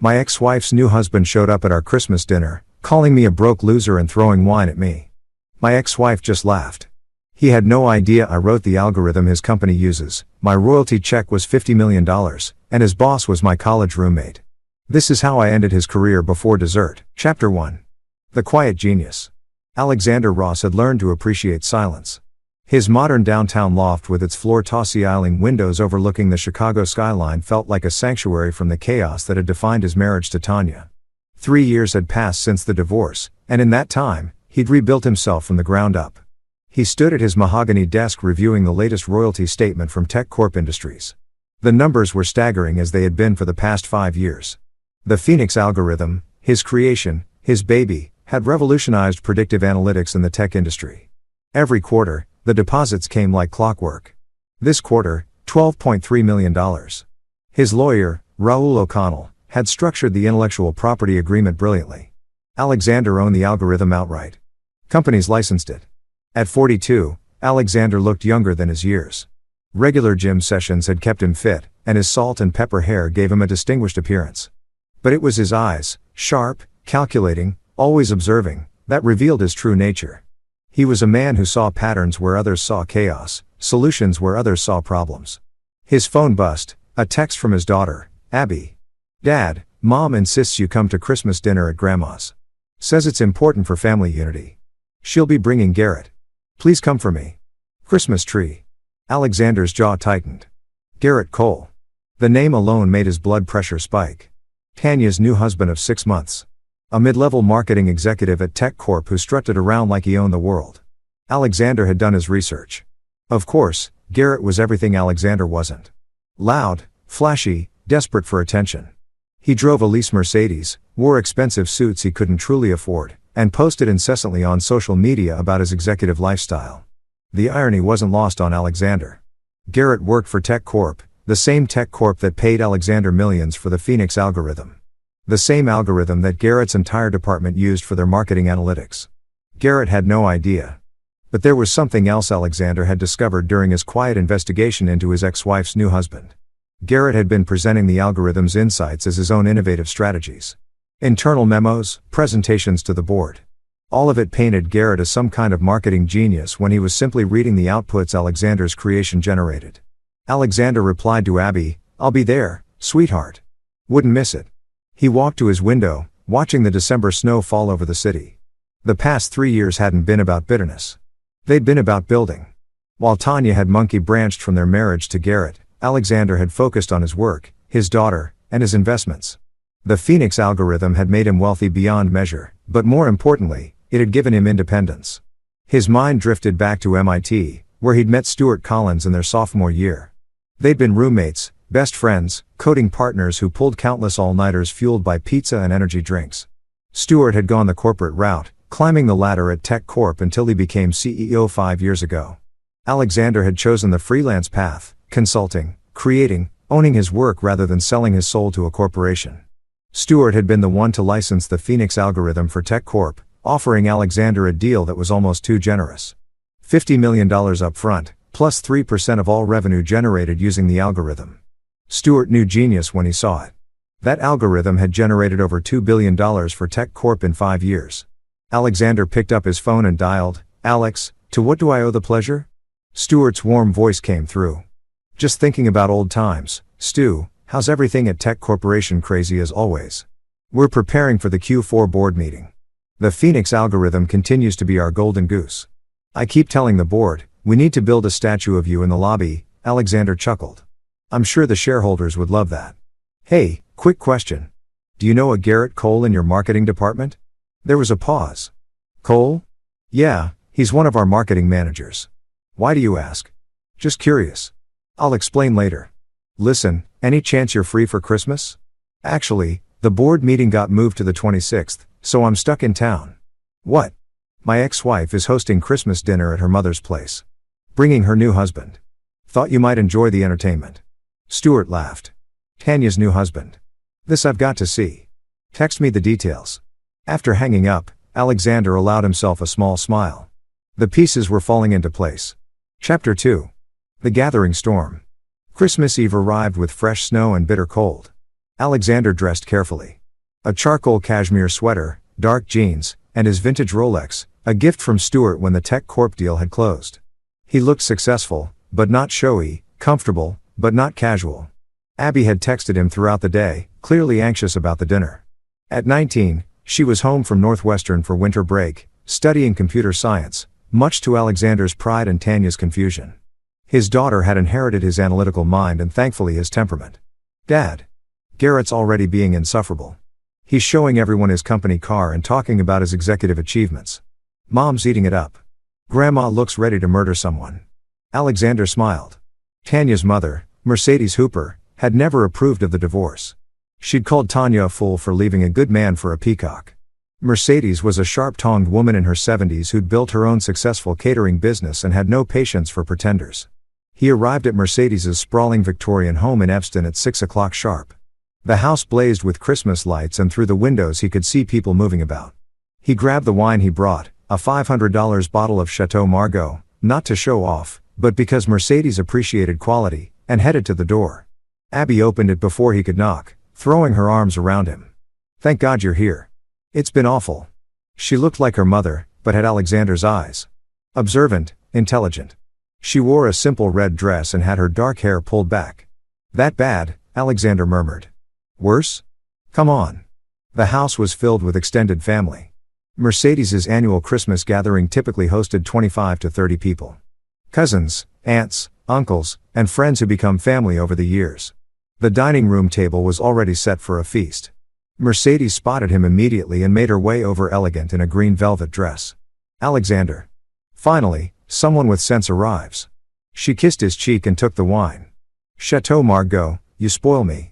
My ex-wife's new husband showed up at our Christmas dinner, calling me a broke loser and throwing wine at me. My ex-wife just laughed. He had no idea I wrote the algorithm his company uses. My royalty check was $50 million, and his boss was my college roommate. This is how I ended his career before dessert. Chapter 1. The Quiet Genius. Alexander Ross had learned to appreciate silence. His modern downtown loft with its floor-to-ceiling windows overlooking the Chicago skyline felt like a sanctuary from the chaos that had defined his marriage to Tanya. 3 years had passed since the divorce, and in that time, he'd rebuilt himself from the ground up. He stood at his mahogany desk reviewing the latest royalty statement from Tech Corp Industries. The numbers were staggering as they had been for the past 5 years. The Phoenix algorithm, his creation, his baby, had revolutionized predictive analytics in the tech industry. Every quarter, the deposits came like clockwork. This quarter, $12.3 million. His lawyer, Raoul O'Connell, had structured the intellectual property agreement brilliantly. Alexander owned the algorithm outright. Companies licensed it. At 42, Alexander looked younger than his years. Regular gym sessions had kept him fit, and his salt and pepper hair gave him a distinguished appearance. But it was his eyes, sharp, calculating, always observing, that revealed his true nature. He was a man who saw patterns where others saw chaos, solutions where others saw problems. His phone buzzed, a text from his daughter, Abby. Dad, Mom insists you come to Christmas dinner at Grandma's. Says it's important for family unity. She'll be bringing Garrett. Please come for me. Christmas tree. Alexander's jaw tightened. Garrett Cole. The name alone made his blood pressure spike. Tanya's new husband of 6 months. A mid-level marketing executive at Tech Corp who strutted around like he owned the world. Alexander had done his research. Of course, Garrett was everything Alexander wasn't. Loud, flashy, desperate for attention. He drove a lease Mercedes, wore expensive suits he couldn't truly afford, and posted incessantly on social media about his executive lifestyle. The irony wasn't lost on Alexander. Garrett worked for Tech Corp, the same Tech Corp that paid Alexander millions for the Phoenix algorithm. The same algorithm that Garrett's entire department used for their marketing analytics. Garrett had no idea. But there was something else Alexander had discovered during his quiet investigation into his ex-wife's new husband. Garrett had been presenting the algorithm's insights as his own innovative strategies. Internal memos, presentations to the board. All of it painted Garrett as some kind of marketing genius when he was simply reading the outputs Alexander's creation generated. Alexander replied to Abby, "I'll be there, sweetheart. Wouldn't miss it." He walked to his window, watching the December snow fall over the city. The past 3 years hadn't been about bitterness. They'd been about building. While Tanya had monkey branched from their marriage to Garrett, Alexander had focused on his work, his daughter, and his investments. The Phoenix algorithm had made him wealthy beyond measure, but more importantly, it had given him independence. His mind drifted back to MIT, where he'd met Stuart Collins in their sophomore year. They'd been roommates, best friends, coding partners who pulled countless all-nighters fueled by pizza and energy drinks. Stuart had gone the corporate route, climbing the ladder at Tech Corp until he became CEO 5 years ago. Alexander had chosen the freelance path, consulting, creating, owning his work rather than selling his soul to a corporation. Stuart had been the one to license the Phoenix algorithm for Tech Corp, offering Alexander a deal that was almost too generous. $50 million up front, plus 3% of all revenue generated using the algorithm. Stuart knew genius when he saw it. That algorithm had generated over $2 billion for Tech Corp in 5 years. Alexander picked up his phone and dialed, "Alex, to what do I owe the pleasure?" Stuart's warm voice came through. "Just thinking about old times, Stu. How's everything at Tech Corporation? Crazy as always. We're preparing for the Q4 board meeting. The Phoenix algorithm continues to be our golden goose. I keep telling the board, we need to build a statue of you in the lobby." Alexander chuckled. "I'm sure the shareholders would love that. Hey, quick question. Do you know a Garrett Cole in your marketing department?" There was a pause. "Cole? Yeah, he's one of our marketing managers. Why do you ask?" "Just curious. I'll explain later. Listen, any chance you're free for Christmas?" "Actually, the board meeting got moved to the 26th, so I'm stuck in town." "What?" "My ex-wife is hosting Christmas dinner at her mother's place. Bringing her new husband. Thought you might enjoy the entertainment." Stuart laughed. "Tanya's new husband. This I've got to see. Text me the details." After hanging up, Alexander allowed himself a small smile. The pieces were falling into place. Chapter 2. The Gathering Storm. Christmas Eve arrived with fresh snow and bitter cold. Alexander dressed carefully. A charcoal cashmere sweater, dark jeans, and his vintage Rolex, a gift from Stuart when the Tech Corp deal had closed. He looked successful, but not showy, comfortable, but not casual. Abby had texted him throughout the day, clearly anxious about the dinner. At 19, she was home from Northwestern for winter break, studying computer science, much to Alexander's pride and Tanya's confusion. His daughter had inherited his analytical mind and thankfully his temperament. Dad. Garrett's already being insufferable. He's showing everyone his company car and talking about his executive achievements. Mom's eating it up. Grandma looks ready to murder someone. Alexander smiled. Tanya's mother, Mercedes Hooper, had never approved of the divorce. She'd called Tanya a fool for leaving a good man for a peacock. Mercedes was a sharp-tongued woman in her 70s who'd built her own successful catering business and had no patience for pretenders. He arrived at Mercedes's sprawling Victorian home in Evanston at 6 o'clock sharp. The house blazed with Christmas lights and through the windows he could see people moving about. He grabbed the wine he brought, a $500 bottle of Chateau Margaux, not to show off, but because Mercedes appreciated quality, and headed to the door. Abby opened it before he could knock, throwing her arms around him. Thank God you're here. It's been awful. She looked like her mother, but had Alexander's eyes. Observant, intelligent. She wore a simple red dress and had her dark hair pulled back. That bad, Alexander murmured. Worse? Come on. The house was filled with extended family. Mercedes's annual Christmas gathering typically hosted 25 to 30 people. Cousins, aunts, uncles, and friends who become family over the years. The dining room table was already set for a feast. Mercedes spotted him immediately and made her way over elegant in a green velvet dress. Alexander. Finally, someone with sense arrives. She kissed his cheek and took the wine. Chateau Margaux, you spoil me.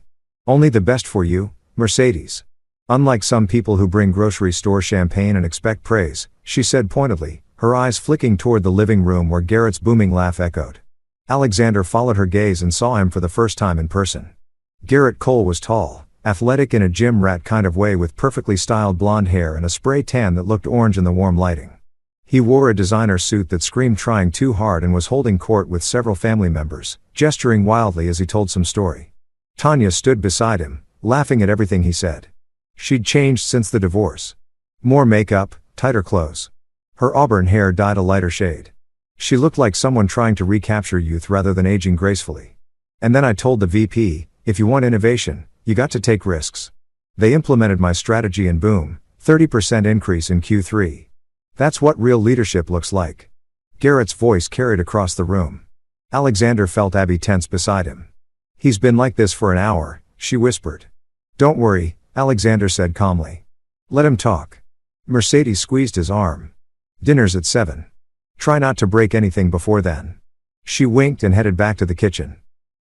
Only the best for you, Mercedes. Unlike some people who bring grocery store champagne and expect praise, she said pointedly, her eyes flicking toward the living room where Garrett's booming laugh echoed. Alexander followed her gaze and saw him for the first time in person. Garrett Cole was tall, athletic in a gym rat kind of way with perfectly styled blonde hair and a spray tan that looked orange in the warm lighting. He wore a designer suit that screamed trying too hard and was holding court with several family members, gesturing wildly as he told some story. Tanya stood beside him, laughing at everything he said. She'd changed since the divorce. More makeup, tighter clothes. Her auburn hair dyed a lighter shade. She looked like someone trying to recapture youth rather than aging gracefully. And then I told the VP, if you want innovation, you got to take risks. They implemented my strategy and boom, 30% increase in Q3. That's what real leadership looks like. Garrett's voice carried across the room. Alexander felt Abby tense beside him. He's been like this for an hour, she whispered. Don't worry, Alexander said calmly. Let him talk. Mercedes squeezed his arm. Dinner's at 7. Try not to break anything before then. She winked and headed back to the kitchen.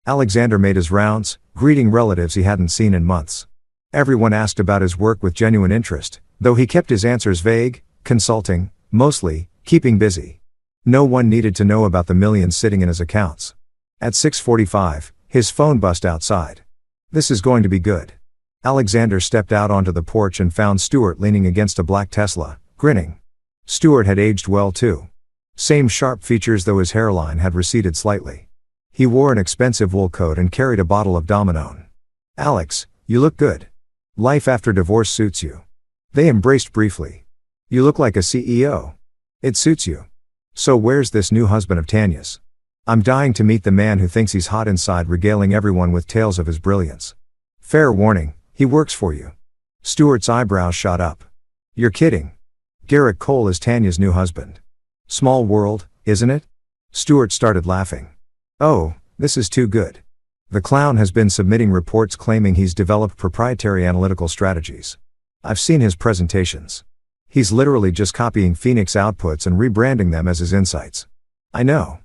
Alexander made his rounds, greeting relatives he hadn't seen in months. Everyone asked about his work with genuine interest, though he kept his answers vague, consulting, mostly, keeping busy. No one needed to know about the millions sitting in his accounts. At 6:45, his phone buzzed outside. This is going to be good. Alexander stepped out onto the porch and found Stuart leaning against a black Tesla, grinning. Stuart had aged well too. Same sharp features though his hairline had receded slightly. He wore an expensive wool coat and carried a bottle of Dominone. Alex, you look good. Life after divorce suits you. They embraced briefly. You look like a CEO. It suits you. So where's this new husband of Tanya's? I'm dying to meet the man who thinks he's hot inside, regaling everyone with tales of his brilliance. Fair warning, he works for you. Stuart's eyebrows shot up. You're kidding. Garrett Cole is Tanya's new husband. Small world, isn't it? Stuart started laughing. Oh, this is too good. The clown has been submitting reports claiming he's developed proprietary analytical strategies. I've seen his presentations. He's literally just copying Phoenix outputs and rebranding them as his insights. I know.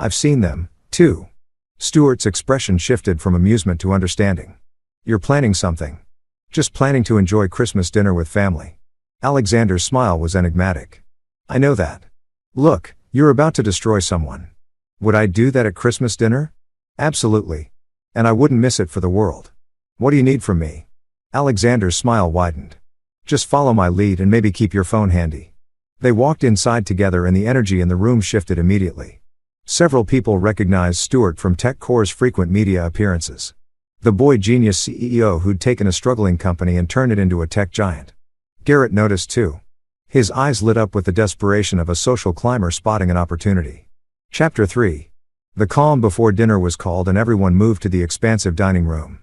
I've seen them, too. Stuart's expression shifted from amusement to understanding. You're planning something. Just planning to enjoy Christmas dinner with family. Alexander's smile was enigmatic. I know that. Look, you're about to destroy someone. Would I do that at Christmas dinner? Absolutely. And I wouldn't miss it for the world. What do you need from me? Alexander's smile widened. Just follow my lead and maybe keep your phone handy. They walked inside together and the energy in the room shifted immediately. Several people recognized Stuart from TechCore's frequent media appearances. The boy genius CEO who'd taken a struggling company and turned it into a tech giant. Garrett noticed too. His eyes lit up with the desperation of a social climber spotting an opportunity. Chapter 3. The calm before dinner was called and everyone moved to the expansive dining room.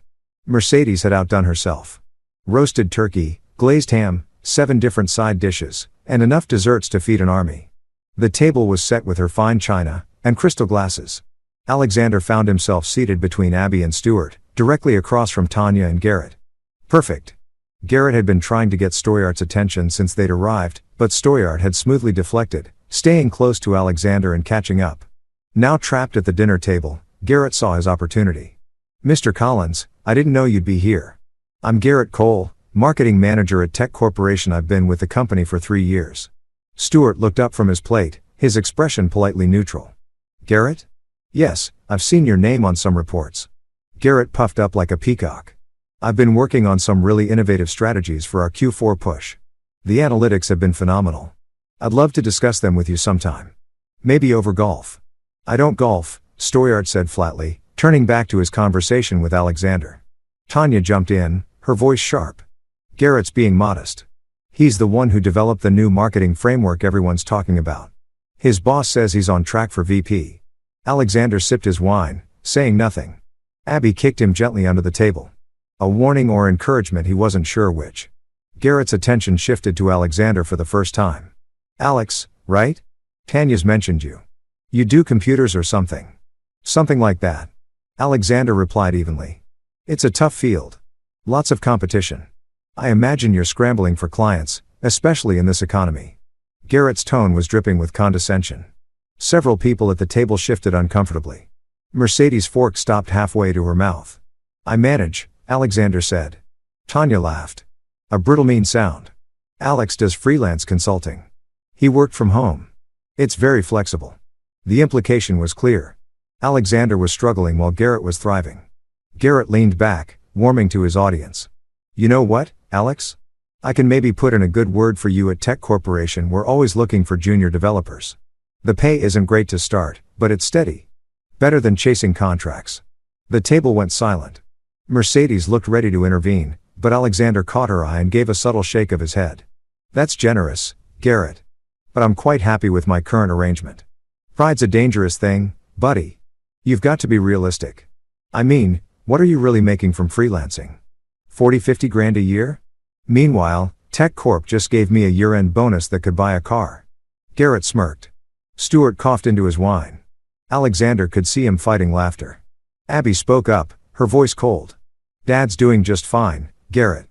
Mercedes had outdone herself. Roasted turkey, glazed ham, 7 different side dishes, and enough desserts to feed an army. The table was set with her fine china and crystal glasses. Alexander found himself seated between Abby and Stuart, directly across from Tanya and Garrett. Perfect. Garrett had been trying to get Stoyart's attention since they'd arrived, but Stoyart had smoothly deflected, staying close to Alexander and catching up. Now trapped at the dinner table, Garrett saw his opportunity. "Mr. Collins, I didn't know you'd be here. I'm Garrett Cole, marketing manager at Tech Corporation. I've been with the company for 3 years. Stuart looked up from his plate, his expression politely neutral. "Garrett? Yes, I've seen your name on some reports." Garrett puffed up like a peacock. "I've been working on some really innovative strategies for our Q4 push. The analytics have been phenomenal. I'd love to discuss them with you sometime. Maybe over golf." "I don't golf," Stoyart said flatly, turning back to his conversation with Alexander. Tanya jumped in, her voice sharp. "Garrett's being modest. He's the one who developed the new marketing framework everyone's talking about. His boss says he's on track for VP. Alexander sipped his wine, saying nothing. Abby kicked him gently under the table. A warning or encouragement, he wasn't sure which. Garrett's attention shifted to Alexander for the first time. "Alex, right? Tanya's mentioned you. You do computers or something?" "Something like that." Alexander replied evenly. "It's a tough field. Lots of competition. I imagine you're scrambling for clients, especially in this economy." Garrett's tone was dripping with condescension. Several people at the table shifted uncomfortably. Mercedes' fork stopped halfway to her mouth. "I manage," Alexander said. Tanya laughed. "A brittle mean sound. Alex does freelance consulting. He worked from home. It's very flexible." The implication was clear. Alexander was struggling while Garrett was thriving. Garrett leaned back, warming to his audience. "You know what, Alex? I can maybe put in a good word for you at Tech Corporation. We're always looking for junior developers. The pay isn't great to start, but it's steady. Better than chasing contracts." The table went silent. Mercedes looked ready to intervene, but Alexander caught her eye and gave a subtle shake of his head. "That's generous, Garrett. But I'm quite happy with my current arrangement." "Pride's a dangerous thing, buddy. You've got to be realistic. I mean, what are you really making from freelancing? 40-50 grand a year? Meanwhile, Tech Corp just gave me a year-end bonus that could buy a car." Garrett smirked. Stuart coughed into his wine. Alexander could see him fighting laughter. Abby spoke up, her voice cold. "Dad's doing just fine, Garrett.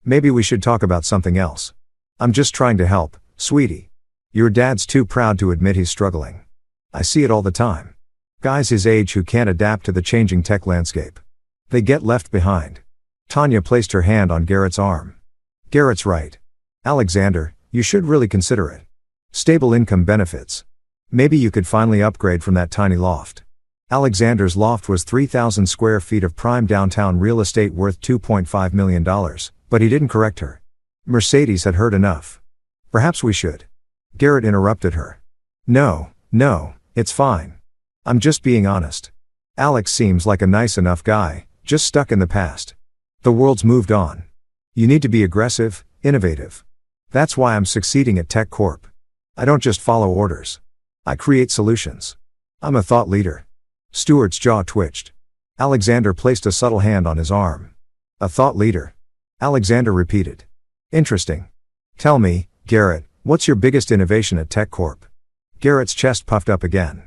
Maybe we should talk about something else. I'm just trying to help, sweetie. Your dad's too proud to admit he's struggling. I see it all the time. Guys his age who can't adapt to the changing tech landscape. They get left behind." Tanya placed her hand on Garrett's arm. "Garrett's right. Alexander, you should really consider it. Stable income benefits. Maybe you could finally upgrade from that tiny loft." Alexander's loft was 3,000 square feet of prime downtown real estate worth $2.5 million, but he didn't correct her. Mercedes had heard enough. "Perhaps we should." Garrett interrupted her. No, it's fine. I'm just being honest. Alex seems like a nice enough guy, just stuck in the past. The world's moved on. You need to be aggressive, innovative. That's why I'm succeeding at Tech Corp. I don't just follow orders. I create solutions. I'm a thought leader." Stuart's jaw twitched. Alexander placed a subtle hand on his arm. "A thought leader?" Alexander repeated. "Interesting. Tell me, Garrett, what's your biggest innovation at Tech Corp?" Garrett's chest puffed up again.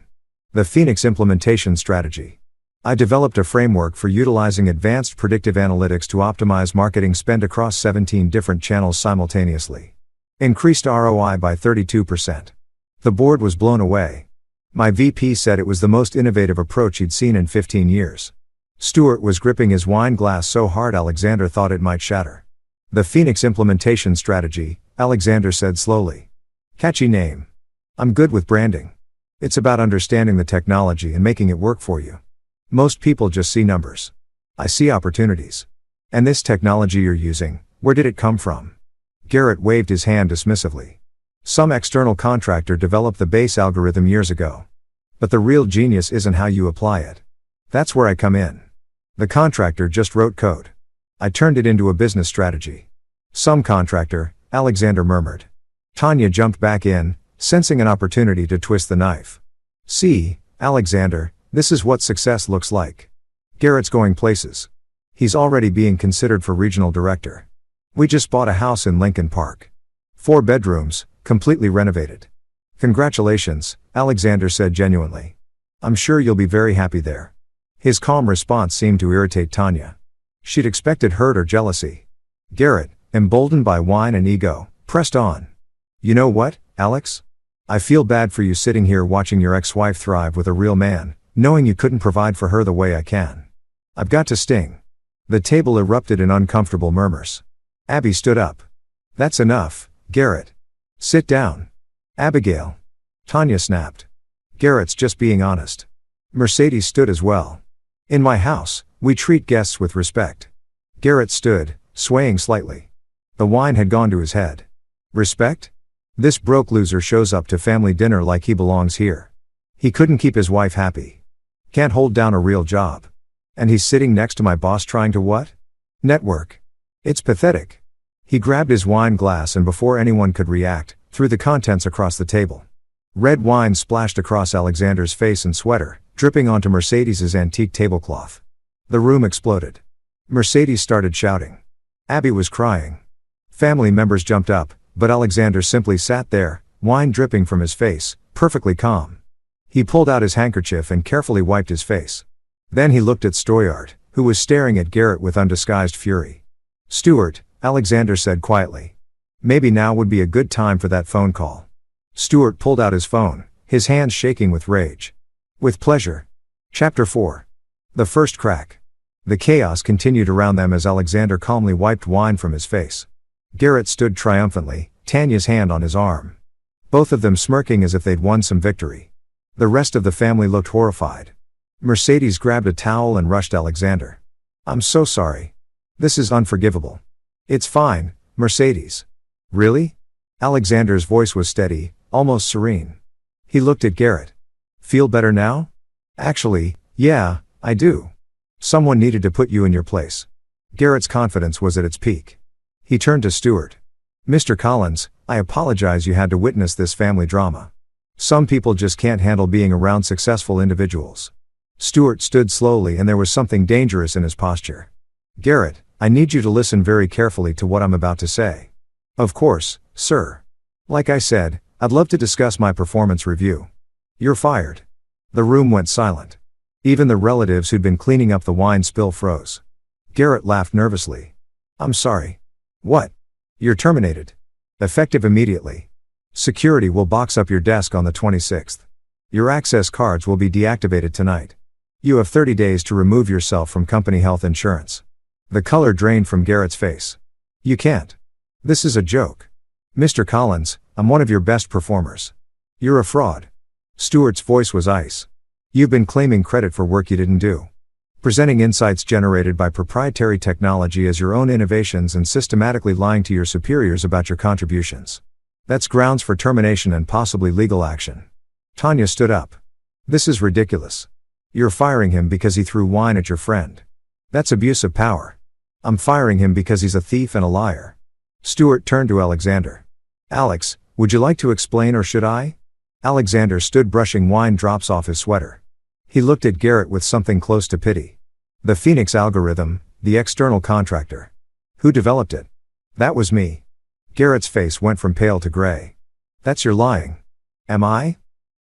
"The Phoenix implementation strategy. I developed a framework for utilizing advanced predictive analytics to optimize marketing spend across 17 different channels simultaneously. Increased ROI by 32%. The board was blown away. My VP said it was the most innovative approach he'd seen in 15 years. Stuart was gripping his wine glass so hard Alexander thought it might shatter. "The Phoenix implementation strategy," Alexander said slowly. "Catchy name. I'm good with branding. It's about understanding the technology and making it work for you. Most people just see numbers. I see opportunities. And this technology you're using, where did it come from?" Garrett waved his hand dismissively. "Some external contractor developed the base algorithm years ago. But the real genius isn't how you apply it. That's where I come in. The contractor just wrote code. I turned it into a business strategy. Some contractor, Alexander murmured. Tanya jumped back in, sensing an opportunity to twist the knife. See, Alexander, this is what success looks like. Garrett's going places. He's already being considered for regional director. We just bought a house in Lincoln Park. 4 bedrooms, completely renovated. Congratulations, Alexander said genuinely. I'm sure you'll be very happy there. His calm response seemed to irritate Tanya. She'd expected hurt or jealousy. Garrett, emboldened by wine and ego, pressed on. You know what, Alex? I feel bad for you sitting here watching your ex-wife thrive with a real man, knowing you couldn't provide for her the way I can. I've got to sting. The table erupted in uncomfortable murmurs. Abby stood up. That's enough, Garrett. Sit down. Abigail. Tanya snapped. Garrett's just being honest. Mercedes stood as well. In my house, we treat guests with respect. Garrett stood, swaying slightly. The wine had gone to his head. Respect? This broke loser shows up to family dinner like he belongs here. He couldn't keep his wife happy. Can't hold down a real job. And he's sitting next to my boss trying to what? Network. It's pathetic. He grabbed his wine glass and before anyone could react, threw the contents across the table. Red wine splashed across Alexander's face and sweater, dripping onto Mercedes's antique tablecloth. The room exploded. Mercedes started shouting. Abby was crying. Family members jumped up, but Alexander simply sat there, wine dripping from his face, perfectly calm. He pulled out his handkerchief and carefully wiped his face. Then he looked at Stoyard, who was staring at Garrett with undisguised fury. Stuart, Alexander said quietly. Maybe now would be a good time for that phone call. Stuart pulled out his phone, his hands shaking with rage. With pleasure. Chapter 4. The first crack. The chaos continued around them as Alexander calmly wiped wine from his face. Garrett stood triumphantly, Tanya's hand on his arm. Both of them smirking as if they'd won some victory. The rest of the family looked horrified. Mercedes grabbed a towel and rushed Alexander. I'm so sorry. This is unforgivable. It's fine, Mercedes. Really? Alexander's voice was steady, almost serene. He looked at Garrett. Feel better now? Actually, yeah, I do. Someone needed to put you in your place. Garrett's confidence was at its peak. He turned to Stuart. Mr. Collins, I apologize you had to witness this family drama. Some people just can't handle being around successful individuals. Stuart stood slowly and there was something dangerous in his posture. Garrett, I need you to listen very carefully to what I'm about to say. Of course, sir. Like I said, I'd love to discuss my performance review. You're fired. The room went silent. Even the relatives who'd been cleaning up the wine spill froze. Garrett laughed nervously. I'm sorry. What? You're terminated. Effective immediately. Security will box up your desk on the 26th. Your access cards will be deactivated tonight. You have 30 days to remove yourself from company health insurance. The color drained from Garrett's face. You can't. This is a joke. Mr. Collins, I'm one of your best performers. You're a fraud. Stuart's voice was ice. You've been claiming credit for work you didn't do. Presenting insights generated by proprietary technology as your own innovations and systematically lying to your superiors about your contributions. That's grounds for termination and possibly legal action. Tanya stood up. This is ridiculous. You're firing him because he threw wine at your friend. That's abuse of power. I'm firing him because he's a thief and a liar. Stuart turned to Alexander. Alex, would you like to explain or should I? Alexander stood brushing wine drops off his sweater. He looked at Garrett with something close to pity. The Phoenix algorithm, the external contractor. Who developed it? That was me. Garrett's face went from pale to gray. That's your lying. Am I?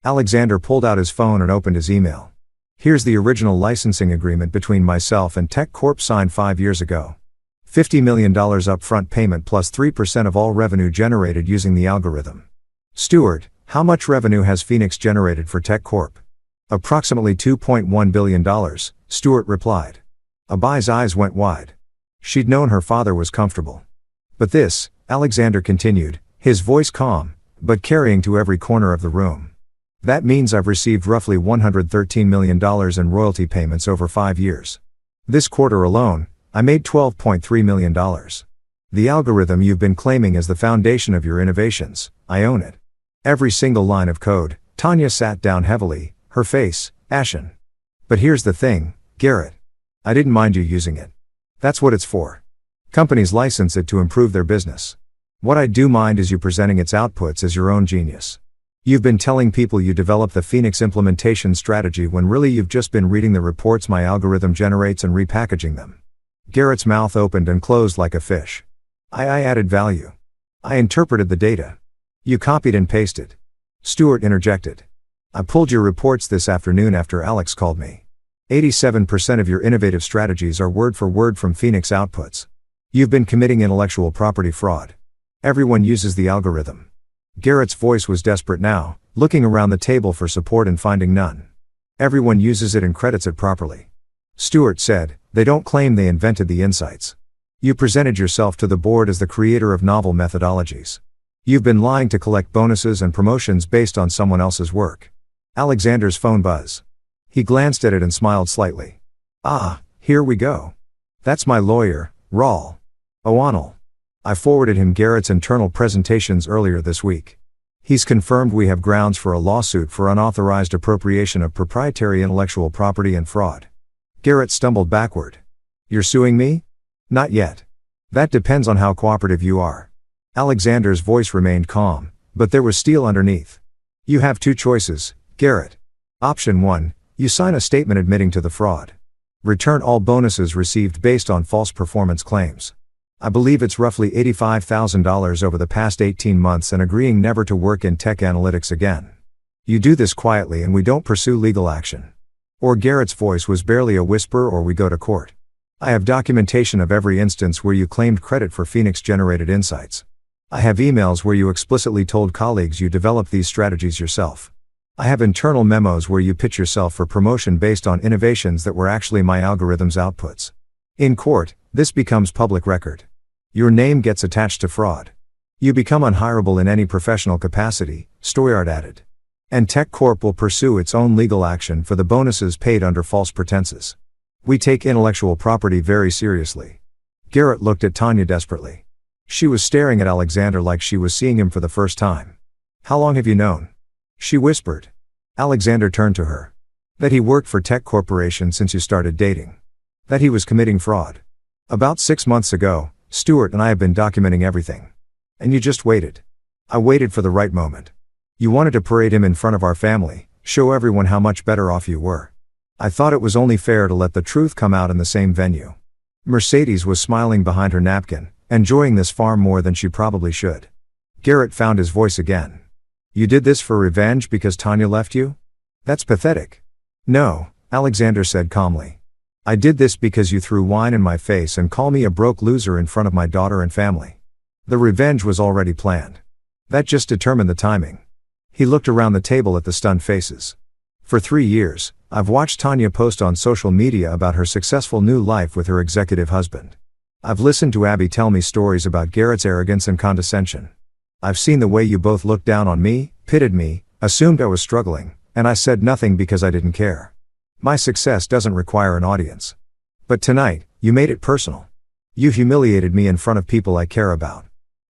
Alexander pulled out his phone and opened his email. Here's the original licensing agreement between myself and Tech Corp signed 5 years ago. $50 million upfront payment plus 3% of all revenue generated using the algorithm. Stuart, how much revenue has Phoenix generated for Tech Corp? Approximately $2.1 billion, Stuart replied. Abi's eyes went wide. She'd known her father was comfortable. But this, Alexander continued, his voice calm, but carrying to every corner of the room. That means I've received roughly $113 million in royalty payments over 5 years. This quarter alone, I made $12.3 million. The algorithm you've been claiming as the foundation of your innovations, I own it. Every single line of code. Tanya sat down heavily, her face ashen. But here's the thing, Garrett. I didn't mind you using it. That's what it's for. Companies license it to improve their business. What I do mind is you presenting its outputs as your own genius. You've been telling people you developed the Phoenix implementation strategy when really you've just been reading the reports my algorithm generates and repackaging them. Garrett's mouth opened and closed like a fish. I added value. I interpreted the data. You copied and pasted. Stuart interjected. I pulled your reports this afternoon after Alex called me. 87% of your innovative strategies are word for word from Phoenix outputs. You've been committing intellectual property fraud. Everyone uses the algorithm. Garrett's voice was desperate now, looking around the table for support and finding none. Everyone uses it and credits it properly. Stuart said, they don't claim they invented the insights. You presented yourself to the board as the creator of novel methodologies. You've been lying to collect bonuses and promotions based on someone else's work. Alexander's phone buzzed. He glanced at it and smiled slightly. Ah, here we go. That's my lawyer, Raul O'Onnell. I forwarded him Garrett's internal presentations earlier this week. He's confirmed we have grounds for a lawsuit for unauthorized appropriation of proprietary intellectual property and fraud. Garrett stumbled backward. You're suing me? Not yet. That depends on how cooperative you are. Alexander's voice remained calm, but there was steel underneath. You have two choices, Garrett. Option 1, you sign a statement admitting to the fraud. Return all bonuses received based on false performance claims. I believe it's roughly $85,000 over the past 18 months and agreeing never to work in tech analytics again. You do this quietly and we don't pursue legal action. Or Garrett's voice was barely a whisper, or we go to court. I have documentation of every instance where you claimed credit for Phoenix-generated insights. I have emails where you explicitly told colleagues you developed these strategies yourself. I have internal memos where you pitch yourself for promotion based on innovations that were actually my algorithm's outputs. In court, this becomes public record. Your name gets attached to fraud. You become unhireable in any professional capacity, Stoyard added. And Tech Corp will pursue its own legal action for the bonuses paid under false pretenses. We take intellectual property very seriously. Garrett looked at Tanya desperately. She was staring at Alexander like she was seeing him for the first time. How long have you known? She whispered. Alexander turned to her. That he worked for Tech Corporation since you started dating. That he was committing fraud. About 6 months ago, Stuart and I have been documenting everything. And you just waited. I waited for the right moment. You wanted to parade him in front of our family, show everyone how much better off you were. I thought it was only fair to let the truth come out in the same venue. Mercedes was smiling behind her napkin, enjoying this far more than she probably should. Garrett found his voice again. You did this for revenge because Tanya left you? That's pathetic. No, Alexander said calmly. I did this because you threw wine in my face and called me a broke loser in front of my daughter and family. The revenge was already planned. That just determined the timing. He looked around the table at the stunned faces. For 3 years, I've watched Tanya post on social media about her successful new life with her executive husband. I've listened to Abby tell me stories about Garrett's arrogance and condescension. I've seen the way you both looked down on me, pitted me, assumed I was struggling, and I said nothing because I didn't care. My success doesn't require an audience. But tonight, you made it personal. You humiliated me in front of people I care about.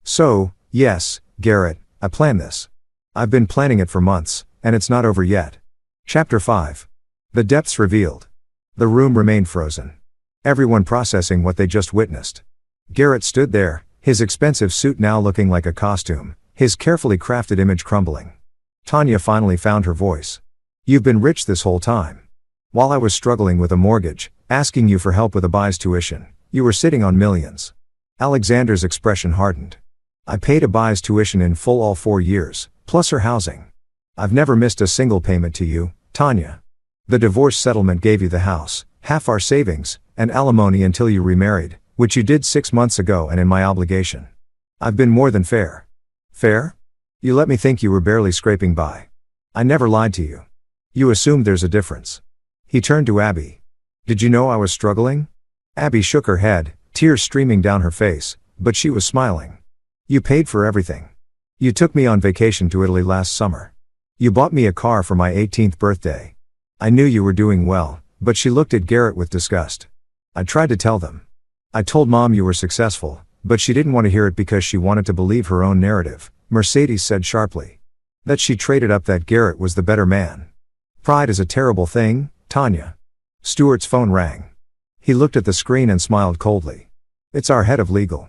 So, yes, Garrett, I planned this. I've been planning it for months, and it's not over yet. Chapter 5. The depths revealed. The room remained frozen. Everyone processing what they just witnessed. Garrett stood there, his expensive suit now looking like a costume, his carefully crafted image crumbling. Tanya finally found her voice. You've been rich this whole time. While I was struggling with a mortgage, asking you for help with Abi's tuition, you were sitting on millions. Alexander's expression hardened. I paid Abi's tuition in full all 4 years, plus her housing. I've never missed a single payment to you, Tanya. The divorce settlement gave you the house, half our savings, and alimony until you remarried, which you did 6 months ago and in my obligation. I've been more than fair. Fair? You let me think you were barely scraping by. I never lied to you. You assumed there's a difference. He turned to Abby. Did you know I was struggling? Abby shook her head, tears streaming down her face, but she was smiling. You paid for everything. You took me on vacation to Italy last summer. You bought me a car for my 18th birthday. I knew you were doing well, but she looked at Garrett with disgust. I tried to tell them. I told Mom you were successful, but she didn't want to hear it because she wanted to believe her own narrative, Mercedes said sharply. That she traded up that Garrett was the better man. Pride is a terrible thing, Tanya. Stuart's phone rang. He looked at the screen and smiled coldly. It's our head of legal.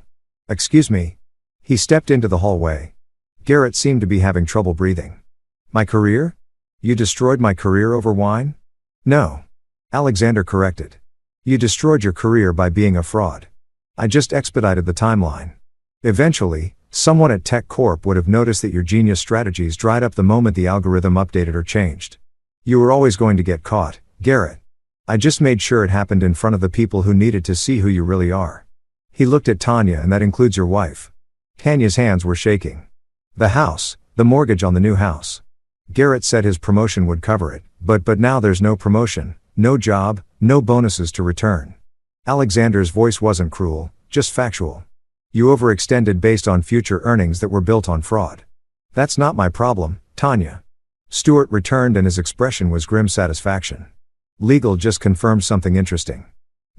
Excuse me. He stepped into the hallway. Garrett seemed to be having trouble breathing. My career? You destroyed my career over wine? No. Alexander corrected. You destroyed your career by being a fraud. I just expedited the timeline. Eventually, someone at Tech Corp would have noticed that your genius strategies dried up the moment the algorithm updated or changed. You were always going to get caught, Garrett. I just made sure it happened in front of the people who needed to see who you really are. He looked at Tanya, and that includes your wife. Tanya's hands were shaking. The house, the mortgage on the new house. Garrett said his promotion would cover it, but now there's no promotion, no job, no bonuses to return. Alexander's voice wasn't cruel, just factual. You overextended based on future earnings that were built on fraud. That's not my problem, Tanya. Stewart returned, and his expression was grim satisfaction. Legal just confirmed something interesting.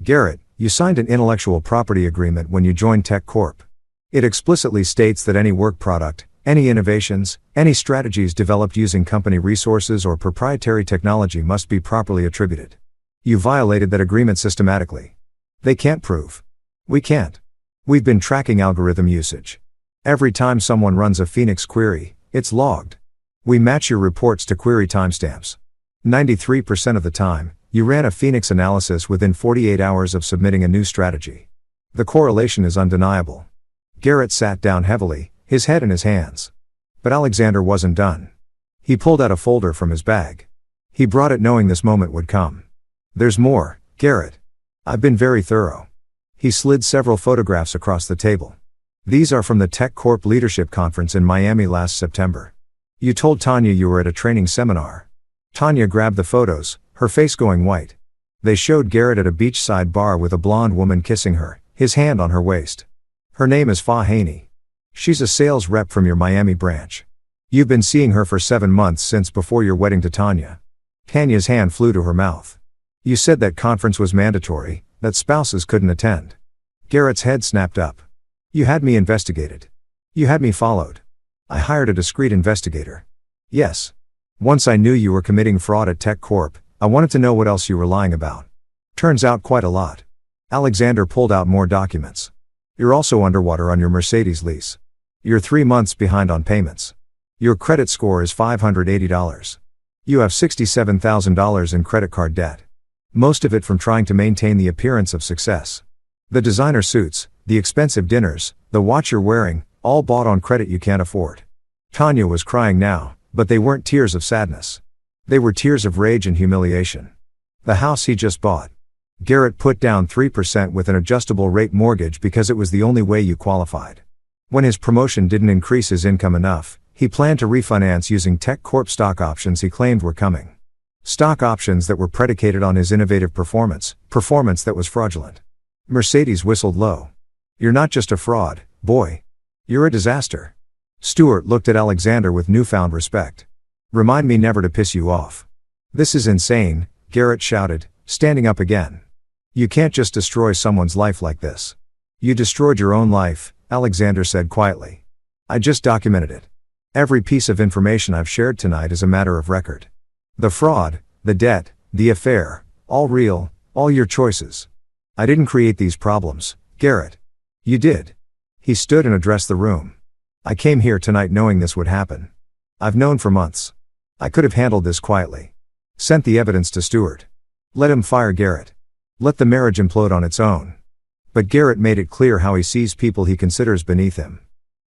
Garrett, you signed an intellectual property agreement when you joined Tech Corp. It explicitly states that any work product, any innovations, any strategies developed using company resources or proprietary technology must be properly attributed. You violated that agreement systematically. They can't prove. We can't. We've been tracking algorithm usage. Every time someone runs a Phoenix query, it's logged. We match your reports to query timestamps. 93% of the time, you ran a Phoenix analysis within 48 hours of submitting a new strategy. The correlation is undeniable. Garrett sat down heavily, his head in his hands. But Alexander wasn't done. He pulled out a folder from his bag. He brought it knowing this moment would come. There's more, Garrett. I've been very thorough. He slid several photographs across the table. These are from the Tech Corp Leadership Conference in Miami last September. You told Tanya you were at a training seminar. Tanya grabbed the photos, her face going white. They showed Garrett at a beachside bar with a blonde woman kissing her, his hand on her waist. Her name is Fa Haney. She's a sales rep from your Miami branch. You've been seeing her for 7 months since before your wedding to Tanya. Tanya's hand flew to her mouth. You said that conference was mandatory, that spouses couldn't attend. Garrett's head snapped up. You had me investigated. You had me followed. I hired a discreet investigator. Yes. Once I knew you were committing fraud at Tech Corp, I wanted to know what else you were lying about. Turns out quite a lot. Alexander pulled out more documents. You're also underwater on your Mercedes lease. You're 3 months behind on payments. Your credit score is $580. You have $67,000 in credit card debt. Most of it from trying to maintain the appearance of success. The designer suits, the expensive dinners, the watch you're wearing, all bought on credit you can't afford. Tanya was crying now, but they weren't tears of sadness. They were tears of rage and humiliation. The house he just bought. Garrett put down 3% with an adjustable rate mortgage because it was the only way you qualified. When his promotion didn't increase his income enough, he planned to refinance using Tech Corp stock options he claimed were coming. Stock options that were predicated on his innovative performance that was fraudulent. Mercedes whistled low. You're not just a fraud, boy. You're a disaster. Stewart looked at Alexander with newfound respect. Remind me never to piss you off. This is insane, Garrett shouted, standing up again. You can't just destroy someone's life like this. You destroyed your own life, Alexander said quietly. I just documented it. Every piece of information I've shared tonight is a matter of record. The fraud, the debt, the affair, all real, all your choices. I didn't create these problems, Garrett. You did. He stood and addressed the room. I came here tonight knowing this would happen. I've known for months. I could have handled this quietly. Sent the evidence to Stewart. Let him fire Garrett. Let the marriage implode on its own. But Garrett made it clear how he sees people he considers beneath him.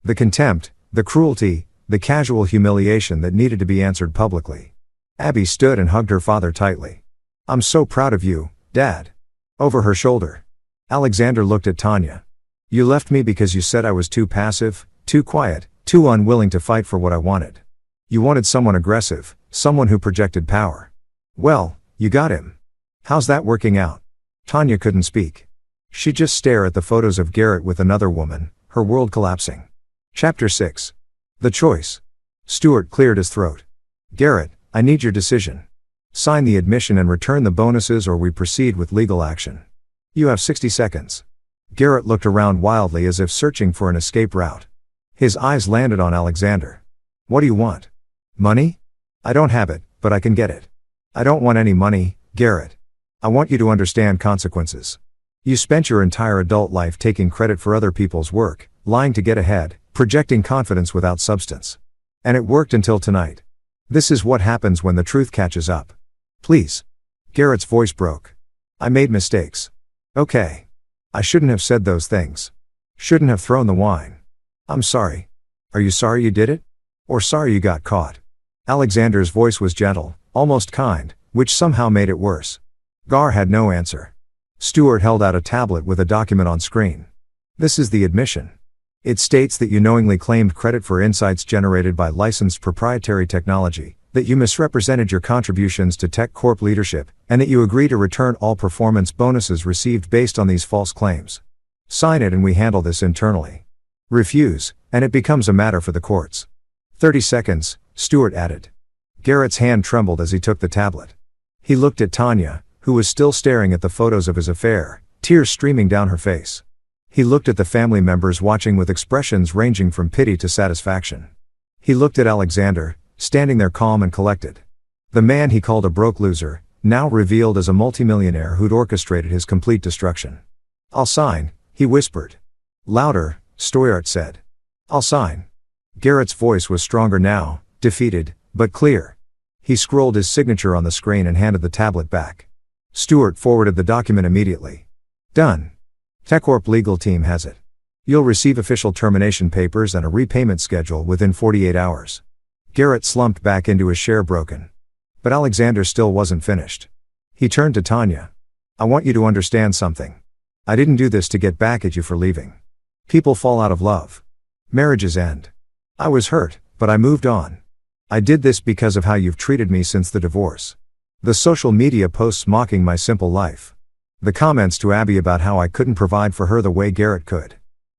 The contempt, the cruelty, the casual humiliation that needed to be answered publicly. Abby stood and hugged her father tightly. I'm so proud of you, Dad. Over her shoulder. Alexander looked at Tanya. You left me because you said I was too passive, too quiet, too unwilling to fight for what I wanted. You wanted someone aggressive, someone who projected power. Well, you got him. How's that working out? Tanya couldn't speak. She'd just stare at the photos of Garrett with another woman, her world collapsing. Chapter 6. The Choice. Stewart cleared his throat. Garrett, I need your decision. Sign the admission and return the bonuses, or we proceed with legal action. You have 60 seconds. Garrett looked around wildly as if searching for an escape route. His eyes landed on Alexander. What do you want? Money? I don't have it, but I can get it. I don't want any money, Garrett. I want you to understand consequences. You spent your entire adult life taking credit for other people's work, lying to get ahead, projecting confidence without substance. And it worked until tonight. This is what happens when the truth catches up. Please. Garrett's voice broke. I made mistakes. Okay. I shouldn't have said those things. Shouldn't have thrown the wine. I'm sorry. Are you sorry you did it? Or sorry you got caught? Alexander's voice was gentle, almost kind, which somehow made it worse. Gar had no answer. Stuart held out a tablet with a document on screen. This is the admission. It states that you knowingly claimed credit for insights generated by licensed proprietary technology, that you misrepresented your contributions to Tech Corp leadership, and that you agree to return all performance bonuses received based on these false claims. Sign it and we handle this internally. Refuse, and it becomes a matter for the courts. 30 seconds, Stuart added. Garrett's hand trembled as he took the tablet. He looked at Tanya, who was still staring at the photos of his affair, tears streaming down her face. He looked at the family members watching with expressions ranging from pity to satisfaction. He looked at Alexander, standing there calm and collected. The man he called a broke loser, now revealed as a multimillionaire who'd orchestrated his complete destruction. I'll sign, he whispered. Louder, Stuart said. I'll sign. Garrett's voice was stronger now, defeated, but clear. He scrolled his signature on the screen and handed the tablet back. Stuart forwarded the document immediately. Done. TechCorp legal team has it. You'll receive official termination papers and a repayment schedule within 48 hours. Garrett slumped back into his chair broken. But Alexander still wasn't finished. He turned to Tanya. I want you to understand something. I didn't do this to get back at you for leaving. People fall out of love. Marriages end. I was hurt, but I moved on. I did this because of how you've treated me since the divorce. The social media posts mocking my simple life. The comments to Abby about how I couldn't provide for her the way Garrett could.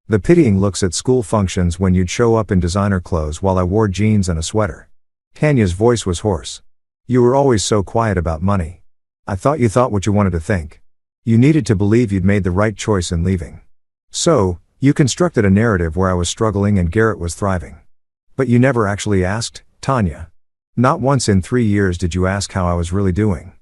The pitying looks at school functions when you'd show up in designer clothes while I wore jeans and a sweater. Tanya's voice was hoarse. You were always so quiet about money. I thought you thought what you wanted to think. You needed to believe you'd made the right choice in leaving. So, you constructed a narrative where I was struggling and Garrett was thriving. But you never actually asked, Tanya. Not once in 3 years did you ask how I was really doing.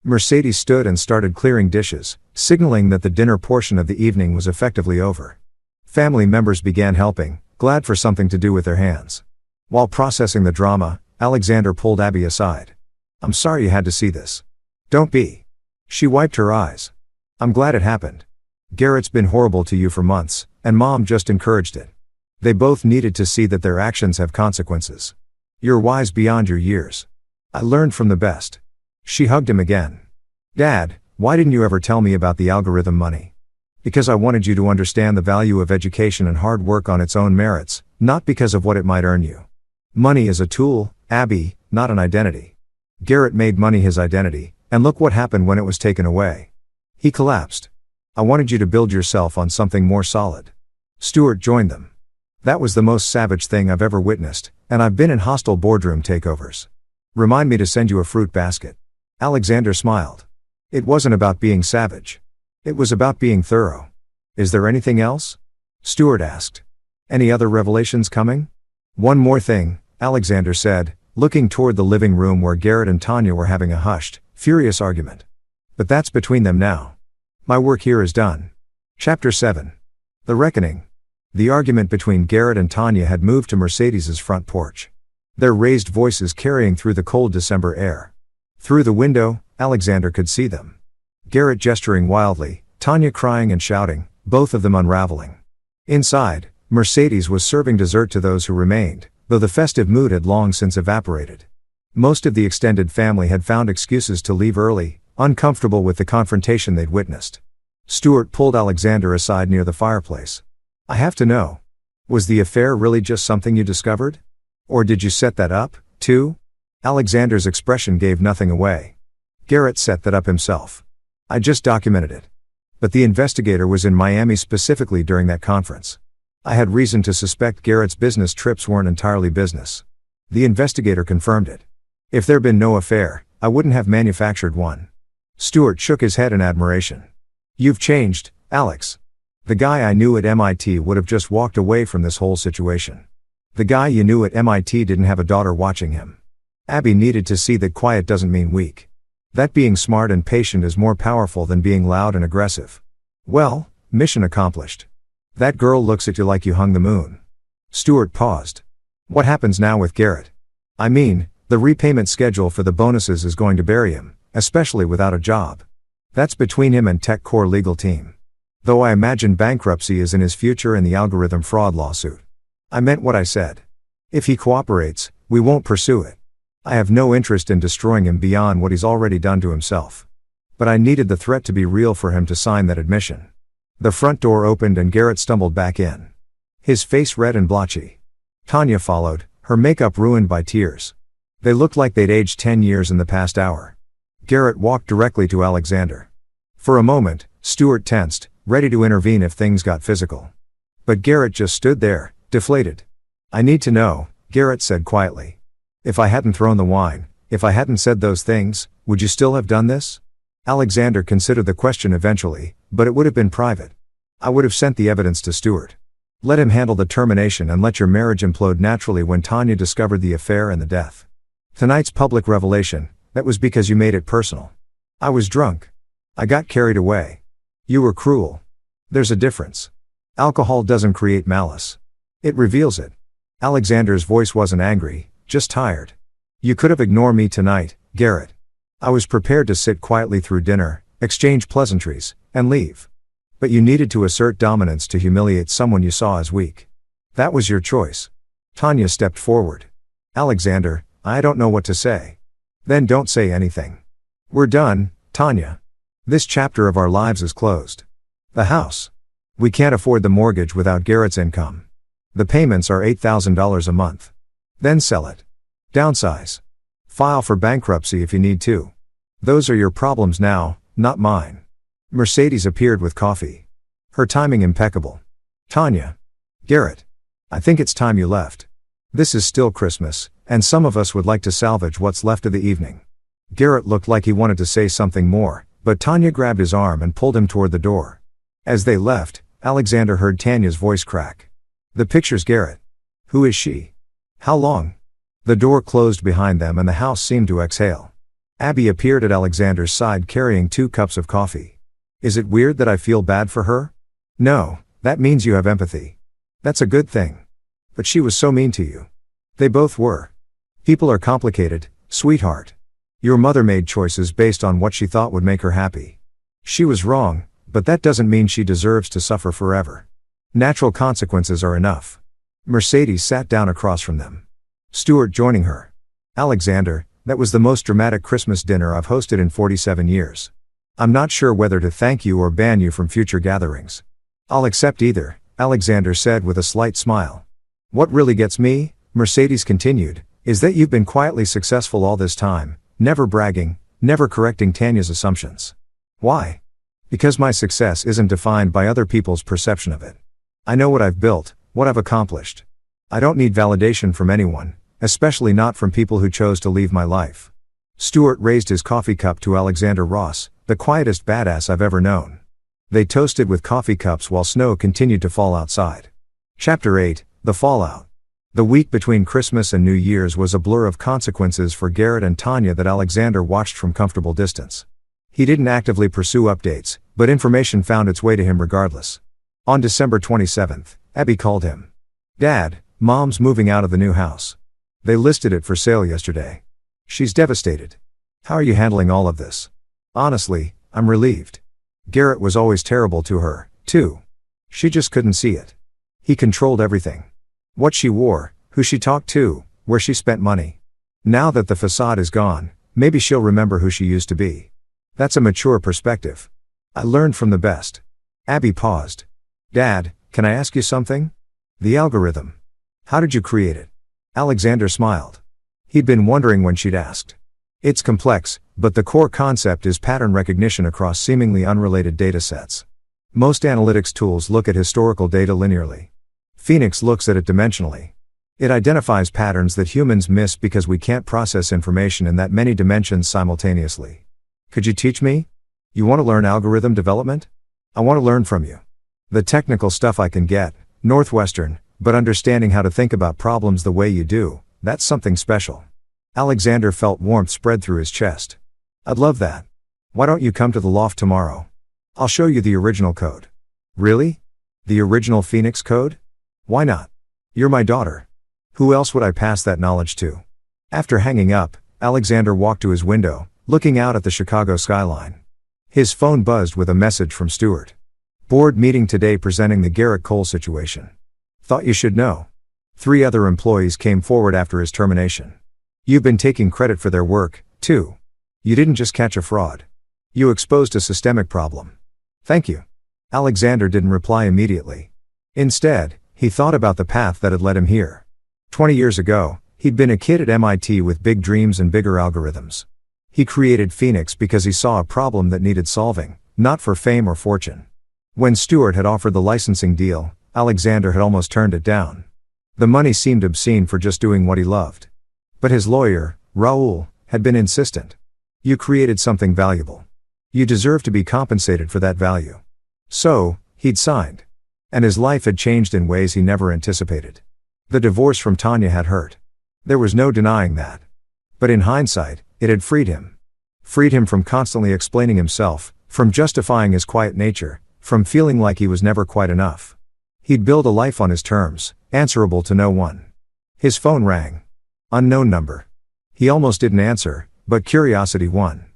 Mercedes stood and started clearing dishes, signaling that the dinner portion of the evening was effectively over. Family members began helping, glad for something to do with their hands. While processing the drama, Alexander pulled Abby aside. I'm sorry you had to see this. Don't be. She wiped her eyes. I'm glad it happened. Garrett's been horrible to you for months, and Mom just encouraged it. They both needed to see that their actions have consequences. You're wise beyond your years. I learned from the best. She hugged him again. Dad, why didn't you ever tell me about the algorithm money? Because I wanted you to understand the value of education and hard work on its own merits, not because of what it might earn you. Money is a tool, Abby, not an identity. Garrett made money his identity, and look what happened when it was taken away. He collapsed. I wanted you to build yourself on something more solid. Stuart joined them. That was the most savage thing I've ever witnessed, and I've been in hostile boardroom takeovers. Remind me to send you a fruit basket. Alexander smiled. It wasn't about being savage. It was about being thorough. Is there anything else? Stuart asked. Any other revelations coming? One more thing, Alexander said, looking toward the living room where Garrett and Tanya were having a hushed, furious argument. But that's between them now. My work here is done. Chapter 7. The Reckoning. The argument between Garrett and Tanya had moved to Mercedes's front porch. Their raised voices carrying through the cold December air. Through the window, Alexander could see them. Garrett gesturing wildly, Tanya crying and shouting, both of them unraveling. Inside, Mercedes was serving dessert to those who remained, though the festive mood had long since evaporated. Most of the extended family had found excuses to leave early, uncomfortable with the confrontation they'd witnessed. Stuart pulled Alexander aside near the fireplace. I have to know. Was the affair really just something you discovered? Or did you set that up, too? Alexander's expression gave nothing away. Garrett set that up himself. I just documented it. But the investigator was in Miami specifically during that conference. I had reason to suspect Garrett's business trips weren't entirely business. The investigator confirmed it. If there'd been no affair, I wouldn't have manufactured one. Stuart shook his head in admiration. You've changed, Alex. The guy I knew at MIT would have just walked away from this whole situation. The guy you knew at MIT didn't have a daughter watching him. Abby needed to see that quiet doesn't mean weak. That being smart and patient is more powerful than being loud and aggressive. Well, mission accomplished. That girl looks at you like you hung the moon. Stuart paused. What happens now with Garrett? I mean, the repayment schedule for the bonuses is going to bury him, especially without a job. That's between him and Tech Core legal team. Though I imagine bankruptcy is in his future in the algorithm fraud lawsuit. I meant what I said. If he cooperates, we won't pursue it. I have no interest in destroying him beyond what he's already done to himself. But I needed the threat to be real for him to sign that admission. The front door opened and Garrett stumbled back in. His face red and blotchy. Tanya followed, her makeup ruined by tears. They looked like they'd aged 10 years in the past hour. Garrett walked directly to Alexander. For a moment, Stuart tensed, ready to intervene if things got physical. But Garrett just stood there, deflated. I need to know, Garrett said quietly. If I hadn't thrown the wine, if I hadn't said those things, would you still have done this? Alexander considered the question eventually, but it would have been private. I would have sent the evidence to Stuart. Let him handle the termination and let your marriage implode naturally when Tanya discovered the affair and the death. Tonight's public revelation, that was because you made it personal. I was drunk. I got carried away. You were cruel. There's a difference. Alcohol doesn't create malice. It reveals it. Alexander's voice wasn't angry, just tired. You could have ignored me tonight, Garrett. I was prepared to sit quietly through dinner, exchange pleasantries, and leave. But you needed to assert dominance to humiliate someone you saw as weak. That was your choice. Tanya stepped forward. Alexander, I don't know what to say. Then don't say anything. We're done, Tanya. This chapter of our lives is closed. The house. We can't afford the mortgage without Garrett's income. The payments are $8,000 a month. Then sell it. Downsize. File for bankruptcy if you need to. Those are your problems now, not mine. Mercedes appeared with coffee. Her timing impeccable. Tanya. Garrett. I think it's time you left. This is still Christmas, and some of us would like to salvage what's left of the evening. Garrett looked like he wanted to say something more, but Tanya grabbed his arm and pulled him toward the door. As they left, Alexander heard Tanya's voice crack. The picture's Garrett. Who is she? How long? The door closed behind them and the house seemed to exhale. Abby appeared at Alexander's side carrying 2 cups of coffee. Is it weird that I feel bad for her? No, that means you have empathy. That's a good thing. But she was so mean to you. They both were. People are complicated, sweetheart. Your mother made choices based on what she thought would make her happy. She was wrong, but that doesn't mean she deserves to suffer forever. Natural consequences are enough. Mercedes sat down across from them. Stuart joining her. Alexander, that was the most dramatic Christmas dinner I've hosted in 47 years. I'm not sure whether to thank you or ban you from future gatherings. I'll accept either, Alexander said with a slight smile. What really gets me, Mercedes continued, is that you've been quietly successful all this time, never bragging, never correcting Tanya's assumptions. Why? Because my success isn't defined by other people's perception of it. I know what I've built, what I've accomplished. I don't need validation from anyone, especially not from people who chose to leave my life. Stuart raised his coffee cup to Alexander Ross, the quietest badass I've ever known. They toasted with coffee cups while snow continued to fall outside. Chapter 8, The Fallout. The week between Christmas and New Year's was a blur of consequences for Garrett and Tanya that Alexander watched from comfortable distance. He didn't actively pursue updates, but information found its way to him regardless. On December 27th, Abby called him. Dad, Mom's moving out of the new house. They listed it for sale yesterday. She's devastated. How are you handling all of this? Honestly, I'm relieved. Garrett was always terrible to her, too. She just couldn't see it. He controlled everything. What she wore, who she talked to, where she spent money. Now that the facade is gone, maybe she'll remember who she used to be. That's a mature perspective. I learned from the best. Abby paused. Dad, can I ask you something? The algorithm. How did you create it? Alexander smiled. He'd been wondering when she'd asked. It's complex, but the core concept is pattern recognition across seemingly unrelated datasets. Most analytics tools look at historical data linearly. Phoenix looks at it dimensionally. It identifies patterns that humans miss because we can't process information in that many dimensions simultaneously. Could you teach me? You want to learn algorithm development? I want to learn from you. The technical stuff I can get, Northwestern, but understanding how to think about problems the way you do, that's something special. Alexander felt warmth spread through his chest. I'd love that. Why don't you come to the loft tomorrow? I'll show you the original code. Really? The original Phoenix code? Why not? You're my daughter. Who else would I pass that knowledge to? After hanging up, Alexander walked to his window, looking out at the Chicago skyline. His phone buzzed with a message from Stuart. Board meeting today presenting the Garrett Cole situation. Thought you should know. 3 other employees came forward after his termination. You've been taking credit for their work, too. You didn't just catch a fraud. You exposed a systemic problem. Thank you. Alexander didn't reply immediately. Instead, he thought about the path that had led him here. 20 years ago, he'd been a kid at MIT with big dreams and bigger algorithms. He created Phoenix because he saw a problem that needed solving, not for fame or fortune. When Stuart had offered the licensing deal, Alexander had almost turned it down. The money seemed obscene for just doing what he loved. But his lawyer, Raoul, had been insistent. You created something valuable. You deserve to be compensated for that value. So, he'd signed. And his life had changed in ways he never anticipated. The divorce from Tanya had hurt. There was no denying that. But in hindsight, it had freed him. Freed him from constantly explaining himself, from justifying his quiet nature, from feeling like he was never quite enough. He'd build a life on his terms, answerable to no one. His phone rang. Unknown number. He almost didn't answer, but curiosity won.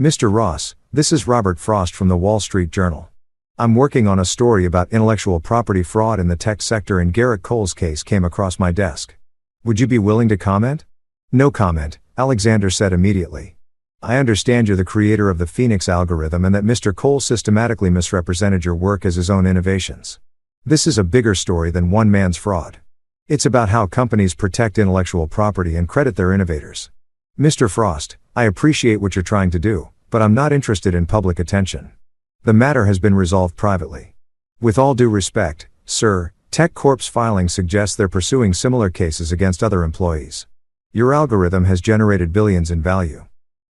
Mr. Ross, this is Robert Frost from the Wall Street Journal. I'm working on a story about intellectual property fraud in the tech sector, and Garrett Cole's case came across my desk. Would you be willing to comment? No comment, Alexander said immediately. I understand you're the creator of the Phoenix algorithm and that Mr. Cole systematically misrepresented your work as his own innovations. This is a bigger story than one man's fraud. It's about how companies protect intellectual property and credit their innovators. Mr. Frost, I appreciate what you're trying to do, but I'm not interested in public attention. The matter has been resolved privately. With all due respect, sir, TechCorp's filing suggests they're pursuing similar cases against other employees. Your algorithm has generated billions in value.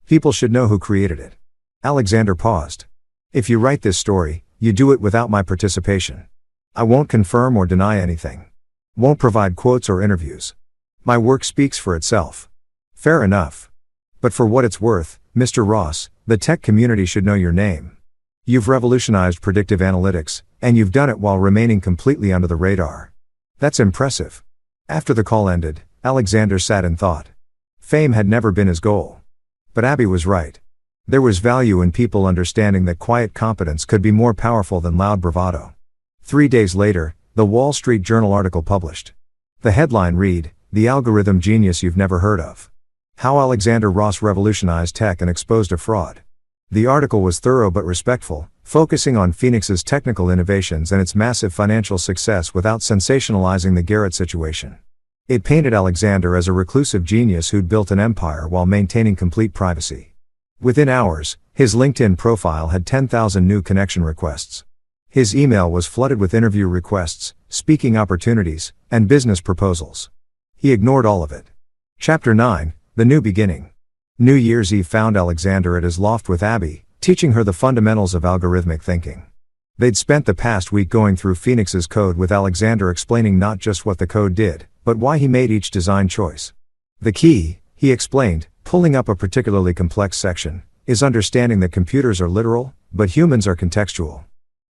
People should know who created it. Alexander paused. If you write this story, you do it without my participation. I won't confirm or deny anything. Won't provide quotes or interviews. My work speaks for itself. Fair enough. But for what it's worth, Mr. Ross, the tech community should know your name. You've revolutionized predictive analytics, and you've done it while remaining completely under the radar. That's impressive. After the call ended, Alexander sat in thought. Fame had never been his goal. But Abby was right. There was value in people understanding that quiet competence could be more powerful than loud bravado. 3 days later, the Wall Street Journal article published. The headline read, "The Algorithm Genius You've Never Heard of. How Alexander Ross Revolutionized Tech and Exposed a Fraud." The article was thorough but respectful, focusing on Phoenix's technical innovations and its massive financial success without sensationalizing the Garrett situation. It painted Alexander as a reclusive genius who'd built an empire while maintaining complete privacy. Within hours, his LinkedIn profile had 10,000 new connection requests. His email was flooded with interview requests, speaking opportunities, and business proposals. He ignored all of it. Chapter 9, The New Beginning. New Year's Eve found Alexander at his loft with Abby, teaching her the fundamentals of algorithmic thinking. They'd spent the past week going through Phoenix's code with Alexander explaining not just what the code did, but why he made each design choice. The key, he explained, pulling up a particularly complex section, is understanding that computers are literal, but humans are contextual.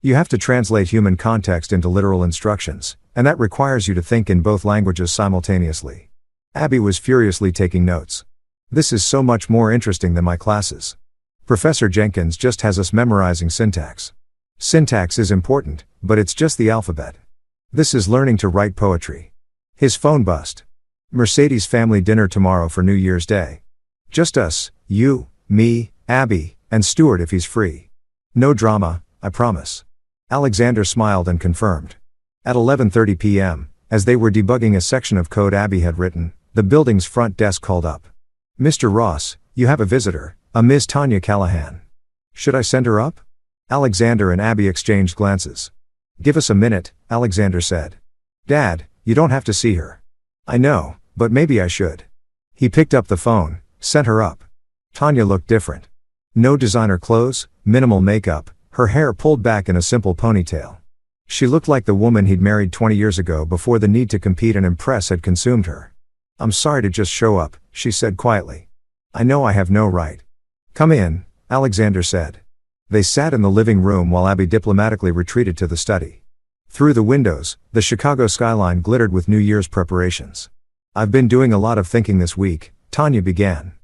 You have to translate human context into literal instructions, and that requires you to think in both languages simultaneously. Abby was furiously taking notes. This is so much more interesting than my classes. Professor Jenkins just has us memorizing syntax. Syntax is important, but it's just the alphabet. This is learning to write poetry. His phone buzzed. Mercedes family dinner tomorrow for New Year's Day. Just us, you, me, Abby, and Stuart if he's free. No drama, I promise. Alexander smiled and confirmed. At 11:30 p.m., as they were debugging a section of code Abby had written, the building's front desk called up. Mr. Ross, you have a visitor, a Miss Tanya Callahan. Should I send her up? Alexander and Abby exchanged glances. Give us a minute, Alexander said. Dad, you don't have to see her. I know, but maybe I should. He picked up the phone, sent her up. Tanya looked different. No designer clothes, minimal makeup, her hair pulled back in a simple ponytail. She looked like the woman he'd married 20 years ago before the need to compete and impress had consumed her. I'm sorry to just show up, she said quietly. I know I have no right. Come in, Alexander said. They sat in the living room while Abby diplomatically retreated to the study. Through the windows, the Chicago skyline glittered with New Year's preparations. I've been doing a lot of thinking this week, Tanya began.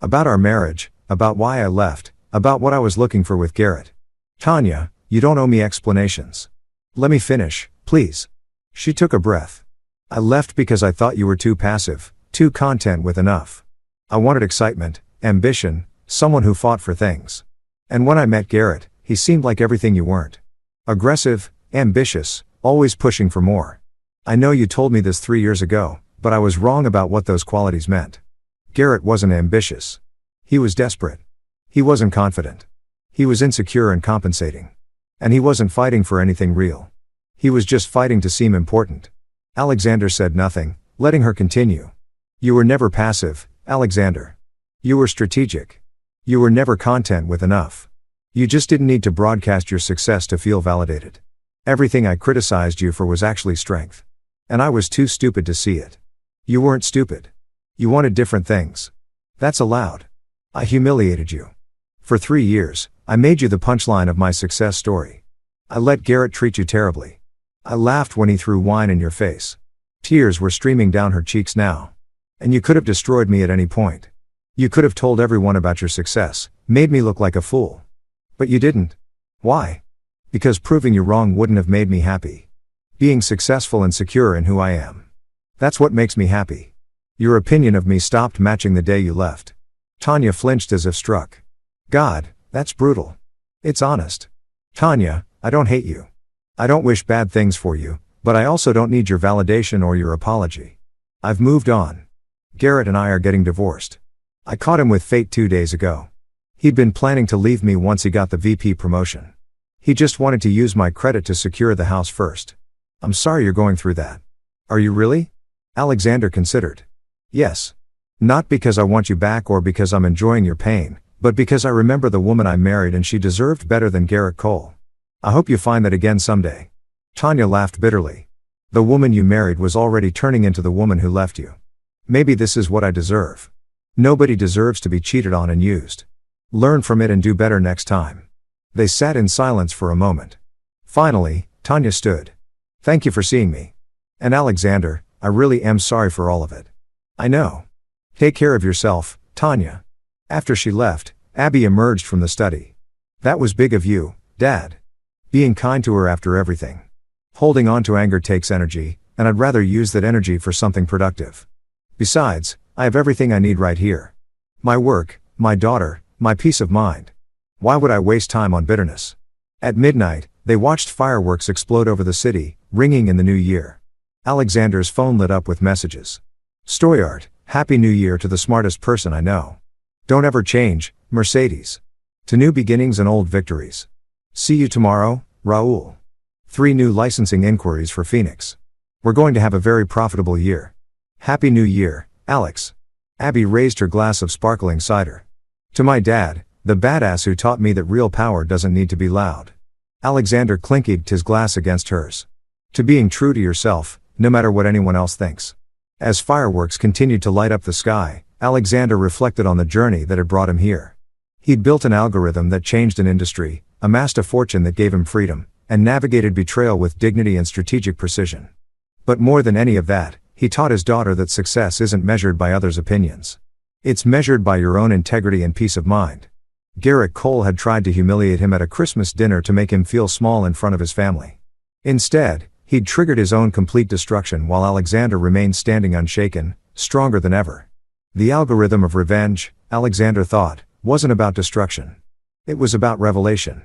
About our marriage, about why I left, about what I was looking for with Garrett. Tanya, you don't owe me explanations. Let me finish, please. She took a breath. I left because I thought you were too passive, too content with enough. I wanted excitement, ambition, someone who fought for things. And when I met Garrett, he seemed like everything you weren't. Aggressive, ambitious, always pushing for more. I know you told me this 3 years ago, but I was wrong about what those qualities meant. Garrett wasn't ambitious. He was desperate. He wasn't confident. He was insecure and compensating. And he wasn't fighting for anything real. He was just fighting to seem important. Alexander said nothing, letting her continue. You were never passive, Alexander. You were strategic. You were never content with enough. You just didn't need to broadcast your success to feel validated. Everything I criticized you for was actually strength. And I was too stupid to see it. You weren't stupid. You wanted different things. That's allowed. I humiliated you. For 3 years, I made you the punchline of my success story. I let Garrett treat you terribly. I laughed when he threw wine in your face. Tears were streaming down her cheeks now. And you could have destroyed me at any point. You could have told everyone about your success, made me look like a fool. But you didn't. Why? Because proving you wrong wouldn't have made me happy. Being successful and secure in who I am. That's what makes me happy. Your opinion of me stopped matching the day you left. Tanya flinched as if struck. God, that's brutal. It's honest. Tanya, I don't hate you. I don't wish bad things for you, but I also don't need your validation or your apology. I've moved on. Garrett and I are getting divorced. I caught him with fate 2 days ago. He'd been planning to leave me once he got the VP promotion. He just wanted to use my credit to secure the house first. I'm sorry you're going through that. Are you really? Alexander considered. Yes. Not because I want you back or because I'm enjoying your pain, but because I remember the woman I married and she deserved better than Garrett Cole. I hope you find that again someday. Tanya laughed bitterly. The woman you married was already turning into the woman who left you. Maybe this is what I deserve. Nobody deserves to be cheated on and used. Learn from it and do better next time. They sat in silence for a moment. Finally, Tanya stood. Thank you for seeing me. And Alexander, I really am sorry for all of it. I know. Take care of yourself, Tanya. After she left, Abby emerged from the study. That was big of you, Dad. Being kind to her after everything. Holding on to anger takes energy, and I'd rather use that energy for something productive. Besides, I have everything I need right here. My work, my daughter, my peace of mind. Why would I waste time on bitterness? At midnight, they watched fireworks explode over the city, ringing in the new year. Alexander's phone lit up with messages. Stoyart, Happy New Year to the smartest person I know. Don't ever change, Mercedes. To new beginnings and old victories. See you tomorrow, Raul. 3 new licensing inquiries for Phoenix. We're going to have a very profitable year. Happy New Year, Alex. Abby raised her glass of sparkling cider. To my dad, the badass who taught me that real power doesn't need to be loud. Alexander clinked his glass against hers. To being true to yourself, no matter what anyone else thinks. As fireworks continued to light up the sky, Alexander reflected on the journey that had brought him here. He'd built an algorithm that changed an industry, amassed a fortune that gave him freedom, and navigated betrayal with dignity and strategic precision. But more than any of that, he taught his daughter that success isn't measured by others' opinions. It's measured by your own integrity and peace of mind. Garrett Cole had tried to humiliate him at a Christmas dinner to make him feel small in front of his family. Instead, he'd triggered his own complete destruction while Alexander remained standing unshaken, stronger than ever. The algorithm of revenge, Alexander thought, wasn't about destruction. It was about revelation.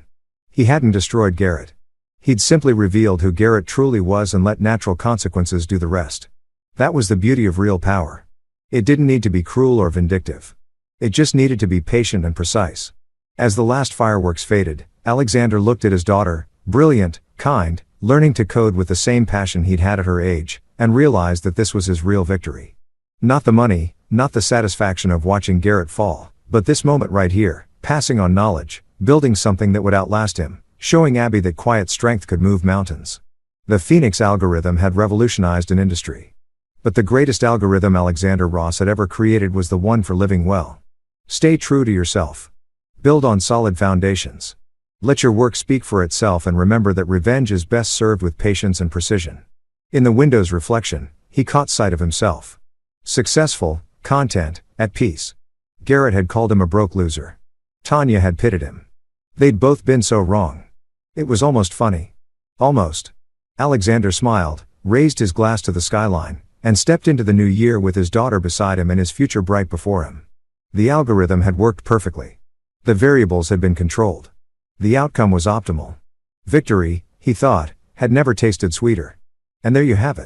He hadn't destroyed Garrett. He'd simply revealed who Garrett truly was and let natural consequences do the rest. That was the beauty of real power. It didn't need to be cruel or vindictive. It just needed to be patient and precise. As the last fireworks faded, Alexander looked at his daughter, brilliant, kind, learning to code with the same passion he'd had at her age, and realized that this was his real victory. Not the money, not the satisfaction of watching Garrett fall, but this moment right here, passing on knowledge, building something that would outlast him, showing Abby that quiet strength could move mountains. The Phoenix algorithm had revolutionized an industry. But the greatest algorithm Alexander Ross had ever created was the one for living well. Stay true to yourself. Build on solid foundations. Let your work speak for itself and remember that revenge is best served with patience and precision. In the window's reflection, he caught sight of himself. Successful, content, at peace. Garrett had called him a broke loser. Tanya had pitted him. They'd both been so wrong. It was almost funny. Almost. Alexander smiled, raised his glass to the skyline, and stepped into the new year with his daughter beside him and his future bright before him. The algorithm had worked perfectly. The variables had been controlled. The outcome was optimal. Victory, he thought, had never tasted sweeter. And there you have it.